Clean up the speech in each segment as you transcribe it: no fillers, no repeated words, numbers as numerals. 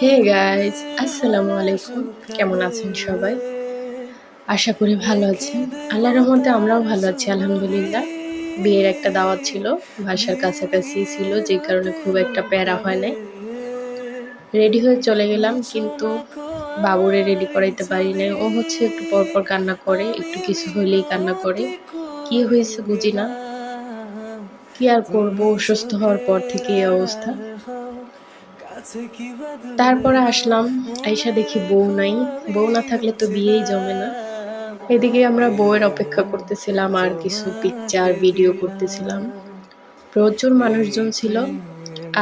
Hey guys, আসসালামু আলাইকুম। কেমন আছেন সবাই? আশা করি ভালো আছেন। আল্লাহর রহমতে আমরাও ভালো আছি আলহামদুলিল্লাহ। বিয়ের একটা দাওয়াত ছিল, বাসার কাছাকাছি ছিল যেই কারণে খুব একটা প্যারা হয় নাই। রেডি হয়ে চলে গেলাম কিন্তু বাবুরে রেডি করাইতে পারি নাই। ও হচ্ছে একটু পরপর কান্না করে, একটু কিছু হইলেই কান্না করে। কি হয়েছে বুঝি না। কি আর করবো, অসুস্থ হওয়ার পর থেকে এই অবস্থা। তারপরে আসলাম, আইসা দেখি বউ নাই। বউ না থাকলে তো বিয়েই জমে না। এদিকে আমরা বউয়ের অপেক্ষা করতেছিলাম আর কিছু পিকচার ভিডিও করতেছিলাম। প্রচুর মানুষজন ছিল।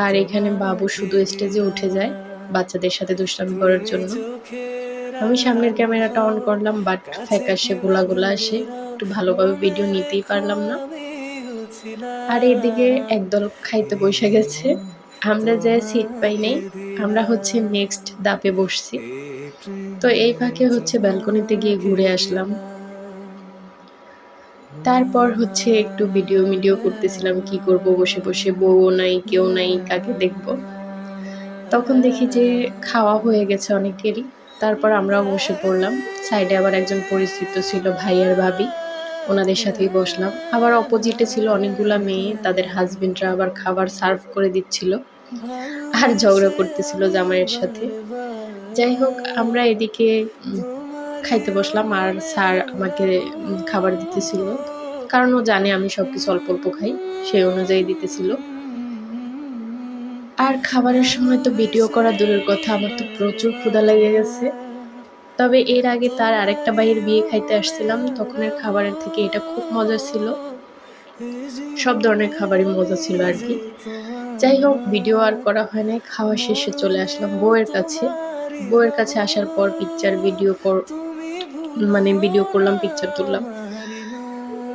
আর এখানে বাবু শুধু স্টেজে উঠে যায় বাচ্চাদের সাথে দুষ্টামি করার জন্য। আমি সামনের ক্যামেরাটা অন করলাম, বাট ফ্যাকাশে গোলা গোলা আসে, একটু ভালোভাবে ভিডিও নিতেই পারলাম না। আর এদিকে একদল খাইতে বসে গেছে, আমরা যে সিট পাই নাই। আমরা হচ্ছে নেক্সট ধাপে বসছি। তো এই ফাঁকে হচ্ছে ব্যালকনিতে গিয়ে ঘুরে আসলাম। তারপর হচ্ছে একটু ভিডিও করতেছিলাম, কি করব বসে বসে, বউ নাই, কেউ নাই, কাকে দেখবো। তখন দেখি যে খাওয়া হয়ে গেছে অনেকেরই। তারপর আমরাও বসে পড়লাম। সাইডে আবার একজন পরিচিত ছিল, ভাই আর ভাবি, ওনাদের সাথেই বসলাম। আবার অপোজিটে ছিল অনেকগুলা মেয়ে, তাদের হাজবেন্ডরা আবার খাবার সার্ভ করে দিচ্ছিল আর ঝগড়া করতেছিল জামাইয়ের সাথে। যাই হোক, আমরা এদিকে খাইতে বসলাম আর স্যার আমাকে খাবার দিতেছিল, কারণ ও জানে আমি সবকিছু অল্প অল্প খাই, সেই অনুযায়ী দিতেছিল। আর খাবারের সময় তো ভিডিও করা দূরের কথা, আমার তো প্রচুর ক্ষুধা লেগে গেছে। তবে এর আগে তার আরেকটা ভাইয়ের বিয়ে খাইতে আসছিলাম, তখনের খাবারের থেকে এটা খুব মজা ছিল। সব ধরনের খাবারই মজা ছিল আর কি। যাই হোক, ভিডিও আর করা হয় নাই। খাওয়া শেষে চলে আসলাম বউয়ের কাছে। বউয়ের কাছে আসার পর পিকচার ভিডিও করলাম, পিকচার তুললাম।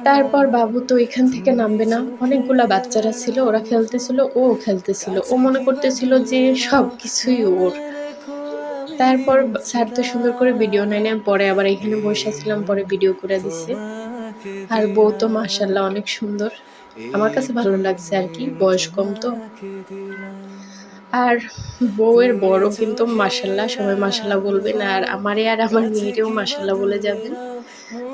তারপর বাবু তো এখান থেকে নামবে না, অনেকগুলা বাচ্চারা ছিল, ওরা খেলতেছিল, ও খেলতেছিল, ও মনে করতেছিল যে সবকিছুই ওর। তারপর স্যার তো সুন্দর করে ভিডিও নেয় না, পরে আবার এখানে বসেছিলাম, পরে ভিডিও করে দিছে। আর বউ তো মাশাআল্লাহ অনেক সুন্দর, আমার কাছে ভালো লাগছে আর কি, বয়স কম তো। আর বউয়ের বড় কিন্তু মাশাআল্লাহ, সবাই মাশাআল্লাহ বলবেন, আর আমারে আর আমার মেয়েরেও মাশাআল্লাহ বলে যাবেন।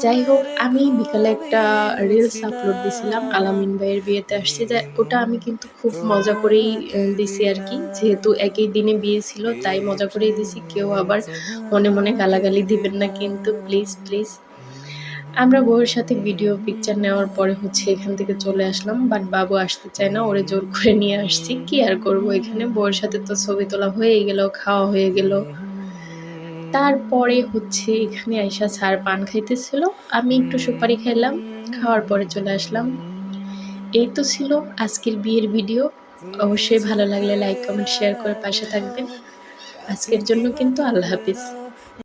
যাই হোক, আমি বিকালে একটা রিলস আপলোড দিছিলাম, আলামিন ভাইয়ের বিয়েতে আসছি, যে ওটা আমি কিন্তু খুব মজা করেই দিছি আর কি, যেহেতু একই দিনে বিয়ে ছিল তাই মজা করেই দিছি। কেউ আবার মনে মনে গালাগালি দিবেন না কিন্তু, প্লিজ প্লিজ। আমরা বউয়ের সাথে ভিডিও পিকচার নেওয়ার পরে হচ্ছে এখান থেকে চলে আসলাম, বাট বাবু আসতে চায় না, ওরে জোর করে নিয়ে আসছি। কি আর করবো, এখানে বউয়ের সাথে তো ছবি তোলা হয়ে গেল, খাওয়া হয়ে গেল। তারপরে হচ্ছে এখানে আইসা স্যার পান খাইতেছিল, আমি একটু সুপারি খাইলাম, খাওয়ার পরে চলে আসলাম। এই তো ছিল আজকের বিয়ের ভিডিও। অবশ্যই ভালো লাগলে লাইক কমেন্ট শেয়ার করে পাশে থাকবেন। আজকের জন্য কিন্তু আল্লাহ হাফিজ।